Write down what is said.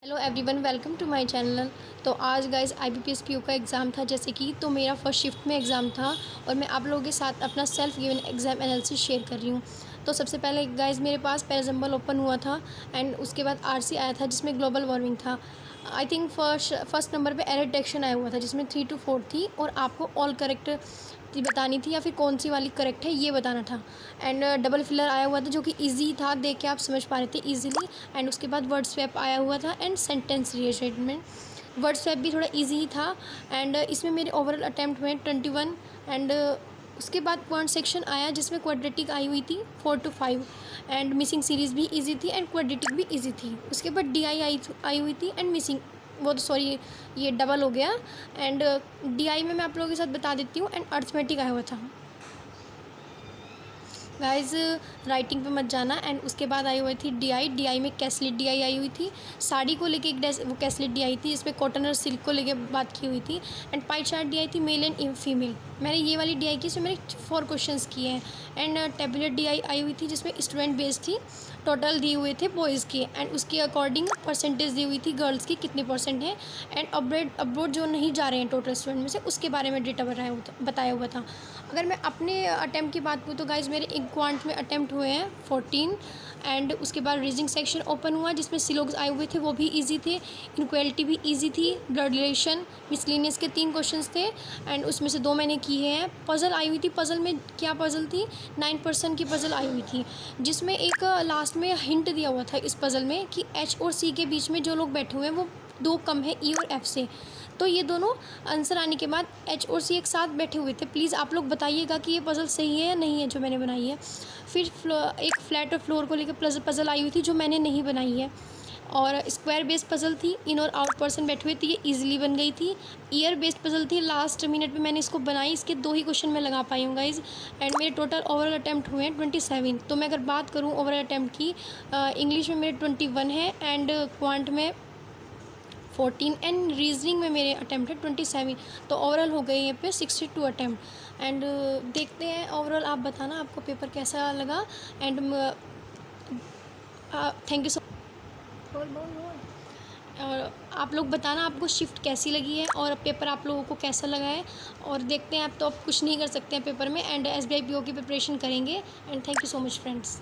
Hello everyone, welcome to my channel. तो आज guys IBPS PO का एग्ज़ाम था जैसे कि, तो मेरा फर्स्ट शिफ्ट में एग्ज़ाम था और मैं आप लोगों के साथ अपना self given exam analysis share कर रही हूँ। तो सबसे पहले गाइस मेरे पास पैराजम्बल ओपन हुआ था एंड उसके बाद RC आया था जिसमें ग्लोबल वार्मिंग था। आई थिंक फर्स्ट नंबर पे एरर डिटेक्शन आया हुआ था जिसमें 3 to 4 थी और आपको ऑल करेक्ट बतानी थी या फिर कौन सी वाली करेक्ट है ये बताना था। एंड डबल फिलर आया हुआ था जो कि इजी था, देख के आप समझ पा रहे थे इजीली। एंड उसके बाद वर्ड स्वैप आया हुआ था and sentence rearrangement. Word swap भी थोड़ा इजी ही था। एंड इसमें मेरे ओवरऑल अटैम्प्ट हुए 21। एंड उसके बाद पॉइंट सेक्शन आया जिसमें क्वाड्रेटिक आई हुई थी 4 to 5 एंड मिसिंग सीरीज़ भी इजी थी एंड क्वाड्रेटिक भी इजी थी। उसके बाद DI आई हुई थी एंड मिसिंग, वो तो सॉरी ये डबल हो गया। एंड DI में मैं आप लोगों के साथ बता देती हूँ। एंड अर्थमेटिक आया हुआ था। गाइस राइटिंग पे मत जाना। एंड उसके बाद आई हुई थी DI में कैसलेट DI आई हुई थी। साड़ी को लेके एक वो कैसलेट DI थी जिसमें कॉटन और सिल्क को लेके बात की हुई थी। एंड पाई चार्ट DI थी मेल एंड फीमेल। मैंने ये वाली DI की इसमें मैंने 4 क्वेश्चंस किए हैं। एंड टेबुलर DI आई हुई थी जिसमें स्टूडेंट बेस्ड थी, टोटल दिए हुए थे बॉयज़ के एंड उसके अकॉर्डिंग परसेंटेज दी हुई थी गर्ल्स की कितने परसेंट है। एंड अब्रोड जो नहीं जा रहे हैं टोटल स्टूडेंट में से उसके बारे में डेटा बताया हुआ था। अगर मैं अपने अटैम्प्ट की बात करूँ तो गाइज मेरे एक क्वांट में अटैम्प्ट हुए हैं 14। एंड उसके बाद रीजनिंग सेक्शन ओपन हुआ जिसमें सिलोग्स आए हुए थे, वो भी इजी थे। इनक्वालिटी भी इजी थी। ब्लड रिलेशन मिसलिनियस के 3 क्वेश्चंस थे एंड उसमें से 2 मैंने किए हैं। पज़ल आई हुई थी, पज़ल में क्या पज़ल थी 9% की पज़ल आई हुई थी जिसमें एक लास्ट में हिंट दिया हुआ था इस पज़ल में कि H और C के बीच में जो लोग बैठे हुए हैं वो 2 कम है E और F से। तो ये दोनों आंसर आने के बाद H और C एक साथ बैठे हुए थे। प्लीज़ आप लोग बताइएगा कि ये पज़ल सही है या नहीं है जो मैंने बनाई है। फिर एक फ्लैट और फ्लोर को लेकर पज़ल आई हुई थी जो मैंने नहीं बनाई है। और स्क्वायर बेस्ड पज़ल थी, इन और आउट पर्सन बैठे हुए थे, ये ईजिली बन गई थी। ईयर बेस्ड पज़ल थी, लास्ट मिनट पे मैंने इसको बनाई, इसके 2 ही क्वेश्चन मैं लगा पाई हूँ गाइज। एंड मेरे टोटल ओवरऑल अटैम्प्ट हुए हैं 27। तो मैं अगर बात करूँ ओवरऑल अटैम्प्ट की, इंग्लिश में मेरे 21 है एंड क्वांट में 14 एंड रीजनिंग में मेरे अटैम्प्ट है 27। तो ओवरऑल हो गए यहाँ पे 62 अटैम्प्ट। एंड देखते हैं ओवरऑल, आप बताना आपको पेपर कैसा लगा। And thank you so. और आप लोग बताना आपको शिफ्ट कैसी लगी है और पेपर आप लोगों को कैसा लगा है। और देखते हैं, आप तो आप कुछ नहीं कर सकते हैं पेपर में। एंड SBI PO की प्रिपरेशन करेंगे। And thank you so much friends.